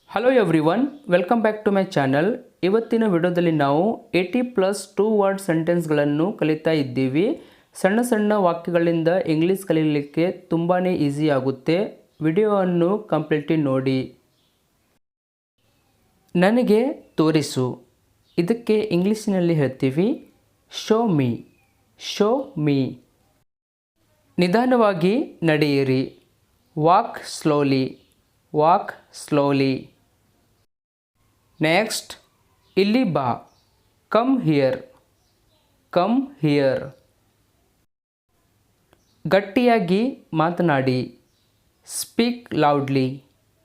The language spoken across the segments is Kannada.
Hello everyone, welcome back to my channel. ಇವತ್ತಿನ ವಿಡಿಯೋದಲ್ಲಿ ನಾವು 80+ 2 ವರ್ಡ್ ಸೆಂಟೆನ್ಸ್ಗಳನ್ನು ಕಲಿತಾ ಇದ್ದೀವಿ. ಸಣ್ಣ ಸಣ್ಣ ವಾಕ್ಯಗಳಿಂದ ಇಂಗ್ಲೀಷ್ ಕಲಿಯಲಿಕ್ಕೆ ತುಂಬಾ ಈಸಿ ಆಗುತ್ತೆ. ವಿಡಿಯೋವನ್ನು ಕಂಪ್ಲೀಟ್ಲಿ ನೋಡಿ. ನನಗೆ ತೋರಿಸು. ಇದಕ್ಕೆ ಇಂಗ್ಲೀಷಿನಲ್ಲಿ ಹೇಳ್ತೀವಿ ಶೋ ಮೀ. Show me. ನಿಧಾನವಾಗಿ ನಡೆಯಿರಿ. Walk slowly. Walk slowly. Next, ಇಲ್ಲಿ ಬಾ. Come here. Come here. ಗಟ್ಟಿಯಾಗಿ ಮಾತನಾಡಿ. Speak loudly.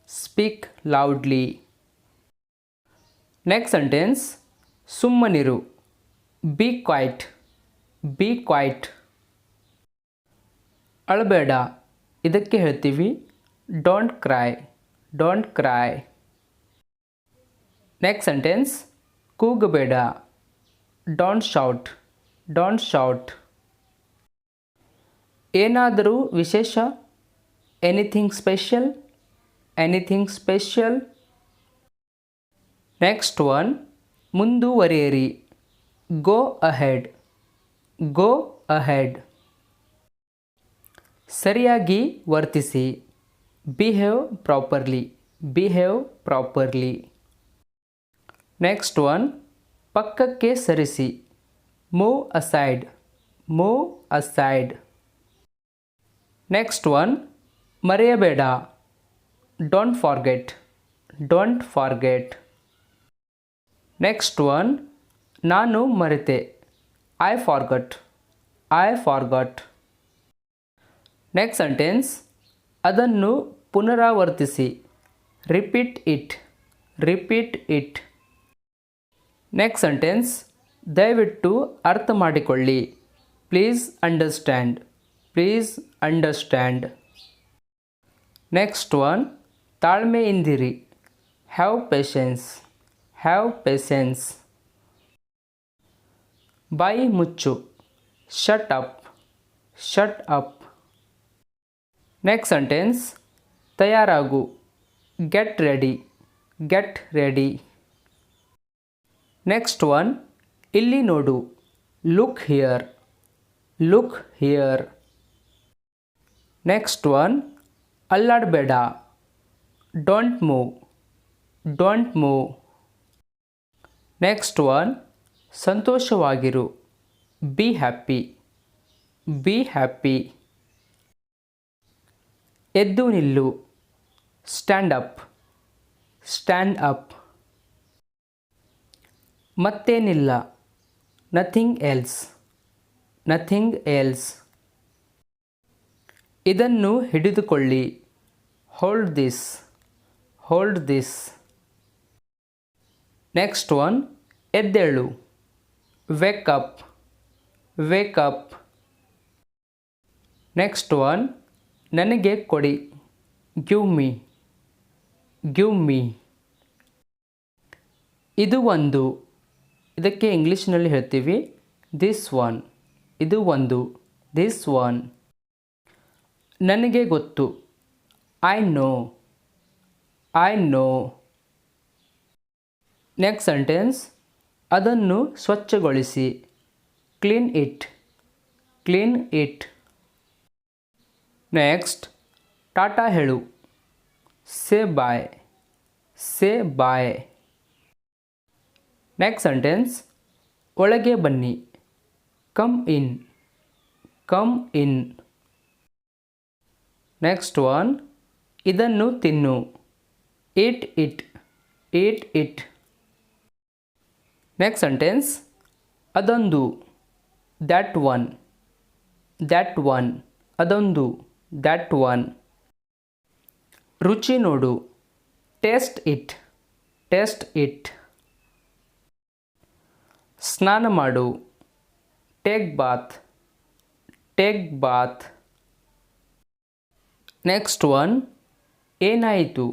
Speak loudly. Next sentence, ಸುಮ್ಮನಿರು. Be quiet. Be quiet. ಅಳಬೇಡ. ಇದಕ್ಕೆ ಹೇಳ್ತೀವಿ don't cry. Don't cry. Next sentence, ಕೂಗಬೇಡ. Don't shout. Don't shout. ಏನಾದರೂ ವಿಶೇಷ. Anything special. Anything special. Next one, ಮುಂದುವರಿಯಿರಿ. Go ahead. Go ahead. ಸರಿಯಾಗಿ ವರ್ತಿಸಿ. Behave properly. Behave properly. Next one, ಪಕ್ಕಕ್ಕೆ ಸರಿಸಿ. Move aside. Move aside. Next one, ಮರೆಯಬೇಡ. Don't forget. Don't forget. Next one, ನಾನು ಮರೆತೆ. I forgot. I forgot. Next sentence, ಅದನ್ನು ಪುನರಾವರ್ತಿಸಿ. Repeat it. Repeat it. Next sentence, ದಯವಿಟ್ಟು ಅರ್ಥ ಮಾಡಿಕೊಳ್ಳಿ. Please understand. Please understand. Next one, ತಾಳ್ಮೆಯಿಂದಿರಿ. Have patience. Have patience. ಬಾಯಿ ಮುಚ್ಚು. Shut up. Shut up. Next sentence, ತಯಾರಾಗು. Get ready. Get ready. Next one, ಇಲ್ಲಿ ನೋಡು. Look here. Look here. Next one, ಅಲ್ಲಾಡಬೇಡ. Don't move. Don't move. Next one, ಸಂತೋಷವಾಗಿರು. Be happy. Be happy. ಎದ್ದು ನಿಲ್ಲು. Stand up. Stand up. ಮತ್ತೇನಿಲ್ಲ. Nothing else. Nothing else. ಇದನ್ನು ಹಿಡಿದುಕೊಳ್ಳಿ. Hold this. Hold this. Next one, ಎದ್ದೇಳು. Wake up. Wake up. Next one, ನನಗೆ ಕೊಡಿ. Give me. Give me. ಇದು ಒಂದು. ಇದಕ್ಕೆ ಇಂಗ್ಲೀಷ್ನಲ್ಲಿ ಹೇಳ್ತೀವಿ ದಿಸ್ ಒನ್. ಇದು ಒಂದು. This one. ನನಗೆ ಗೊತ್ತು. I know. I know. Next sentence, ಅದನ್ನು ಸ್ವಚ್ಛಗೊಳಿಸಿ. Clean it. Clean it. Next, ಟಾಟಾ ಹೇಳು. Say bye. Say bye. Next sentence, ಒಳಗೆ ಬನ್ನಿ. Come in. Come in. Next one, ಇದನ್ನು ತಿನ್ನು. Eat it. Eat it. Next sentence, ಅದೊಂದು. That one. That one. ಅದೊಂದು. That one. ರುಚಿ ನೋಡು. Taste it. Taste it. ಸ್ನಾನ ಮಾಡು. Take bath. Take bath. Next one, ಏನಾಯಿತು.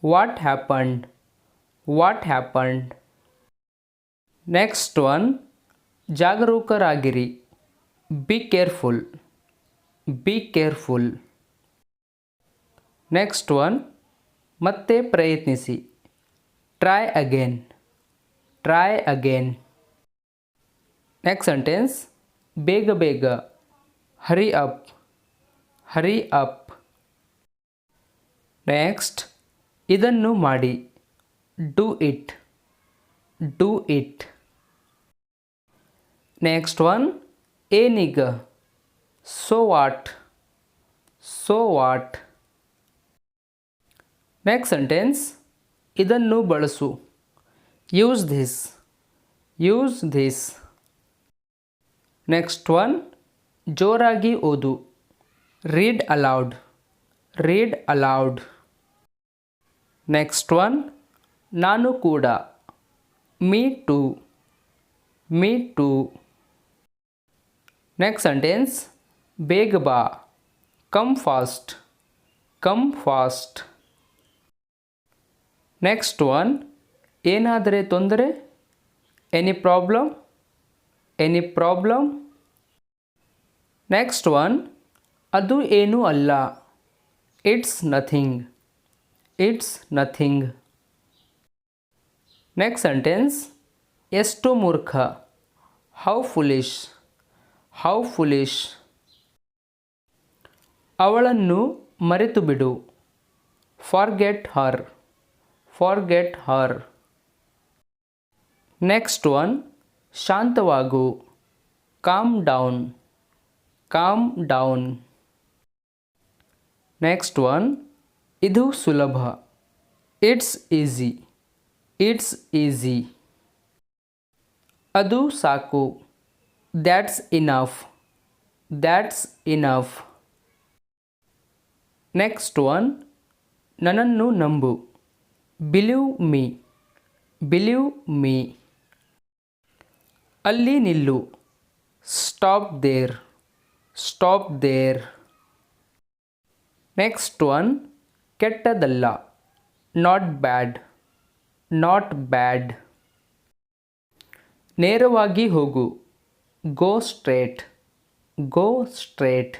What happened. What happened. Next one, ಜಾಗರೂಕರಾಗಿರಿ. Be careful. Be careful. Next one, ಮತ್ತೆ ಪ್ರಯತ್ನಿಸಿ. Try again. Try again. Next sentence ಬೇಗ ಬೇಗ. Hurry up. Hurry up. Next ಇದನ್ನು ಮಾಡಿ. Do it. Do it. Next one ಏನೀಗ. So what. So what. Next sentence ಇದನ್ನು ಬಳಸು. Use this. Use this. Next one ಜೋರಾಗಿ ಓದು. Read aloud. Read aloud. Next one ನಾನು ಕೂಡ. Me too. Me too. Next sentence ಬೇಗ ಬಾ. Come fast. Come fast. Next one ಏನಾದರೆ ತೊಂದರೆ. Any problem. Any problem. Next one ಅದು ಏನೂ ಅಲ್ಲ. It's nothing. It's nothing. Next sentence ಎಷ್ಟು ಮೂರ್ಖ. How foolish. How foolish. ಅವಳನ್ನು ಮರೆತು ಬಿಡು. ಫಾರ್ಗೆಟ್ ಹರ್. Forget her. ನೆಕ್ಸ್ಟ್ ಒನ್ ಶಾಂತವಾಗು. Calm down. Calm down. Next one ಇದು ಸುಲಭ. It's easy. It's easy. ಅದು ಸಾಕು. That's enough. That's enough. Next one ನನ್ನನ್ನು ನಂಬು. Believe me. Believe me. ಅಲ್ಲಿ ನಿಲ್ಲು. Stop there. Stop there. Next one ಕೆಟ್ಟದಲ್ಲ. Not bad. Not bad. ನೇರವಾಗಿ ಹೋಗು. Go straight. Go straight.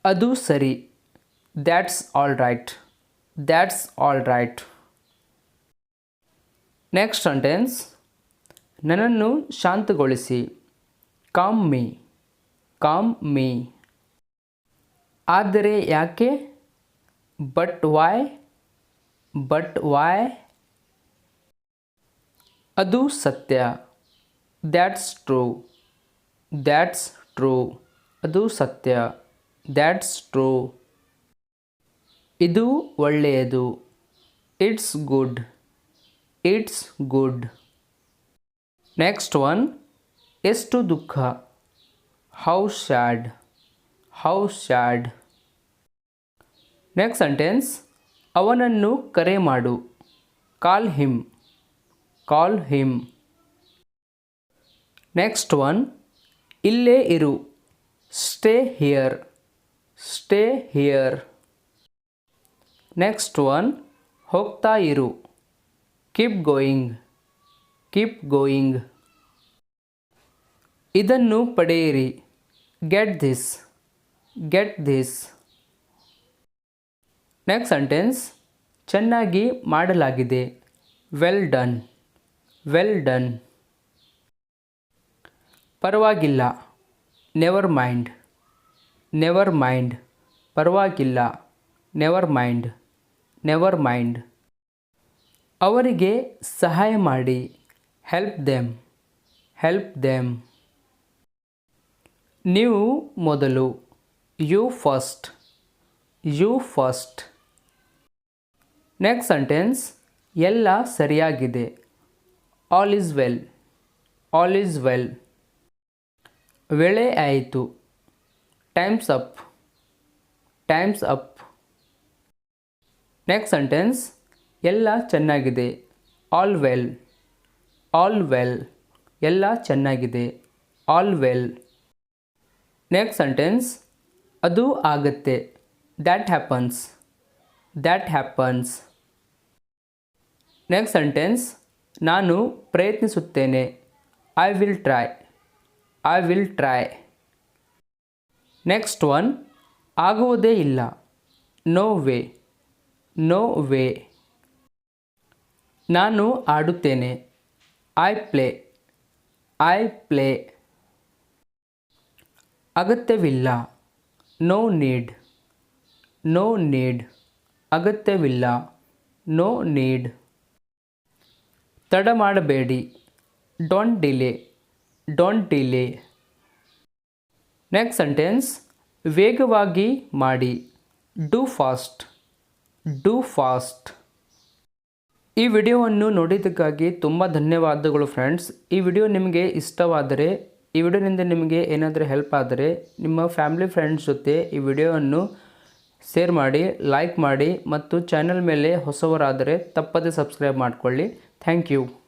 ಅದು ಸರಿ. That's all right. That's all right. Next sentence ನನ್ನನ್ನು ಶಾಂತಗೊಳಿಸಿ. Calm me. Calm me. ಆದರೆ ಯಾಕೆ. But why. But why. ಅದು ಸತ್ಯ. That's true. That's true. ಅದು ಸತ್ಯ. That's true. ಇದು ಒಳ್ಳೆಯದು. It's good. It's good. Next one ಎಷ್ಟು ದುಃಖ. How sad. How sad. Next sentence ಅವನನ್ನು ಕರೆ ಮಾಡು. Call him. Call him. Next one ಇಲ್ಲೇ ಇರು. Stay here. Stay here. Next one ಹೋಗ್ತಾ ಇರು. Keep going. Keep going. ಇದನ್ನು ಪಡೆಯಿರಿ. Get this. Get this. Next sentence ಚೆನ್ನಾಗಿ ಮಾಡಲಾಗಿದೆ. Well done. Well done. ಪರವಾಗಿಲ್ಲ. Never mind. Never mind. ಪರವಾಗಿಲ್ಲ. Never mind. Never mind. ಅವರಿಗೆ ಸಹಾಯ ಮಾಡಿ. Help them. Help them. ನೀವು ಮೊದಲು. You first. You first. Next sentence ಎಲ್ಲ ಸರಿಯಾಗಿದೆ. All is well. All is well. ವೇಳೆ ಆಯಿತು. Time's up. Time's up. Next sentence ಎಲ್ಲ ಚೆನ್ನಾಗಿದೆ. All well. All well. ಎಲ್ಲ ಚೆನ್ನಾಗಿದೆ. All well. ನೆಕ್ಸ್ಟ್ ಸೆಂಟೆನ್ಸ್ ಅದು ಆಗತ್ತೆ. That happens. That happens. Next sentence ನಾನು ಪ್ರಯತ್ನಿಸುತ್ತೇನೆ. I will try. I will try. Next one ಆಗುವುದೇ ಇಲ್ಲ. No way. No way. ನಾನು ಆಡುತ್ತೇನೆ. I play. I play. ಅಗತ್ಯವಿಲ್ಲ. No need. No need. ಅಗತ್ಯವಿಲ್ಲ. No need. ತಡ ಮಾಡಬೇಡಿ. Don't delay. Don't delay. Next sentence, ವೇಗವಾಗಿ ಮಾಡಿ. Do fast. Do fast. ಈ ವಿಡಿಯೋವನ್ನು ನೋಡಿದ್ದಕ್ಕಾಗಿ ತುಂಬ ಧನ್ಯವಾದಗಳು ಫ್ರೆಂಡ್ಸ್. ಈ ವಿಡಿಯೋ ನಿಮಗೆ ಇಷ್ಟವಾದರೆ, ಈ ವಿಡಿಯೋನಿಂದ ನಿಮಗೆ ಏನಾದರೂ ಹೆಲ್ಪ್ ಆದರೆ ನಿಮ್ಮ ಫ್ಯಾಮಿಲಿ ಫ್ರೆಂಡ್ಸ್ ಜೊತೆ ಈ ವಿಡಿಯೋವನ್ನು ಶೇರ್ ಮಾಡಿ, ಲೈಕ್ ಮಾಡಿ ಮತ್ತು ಚಾನಲ್ ಮೇಲೆ ಹೊಸವರಾದರೆ ತಪ್ಪದೇ ಸಬ್ಸ್ಕ್ರೈಬ್ ಮಾಡಿಕೊಳ್ಳಿ. Thank you.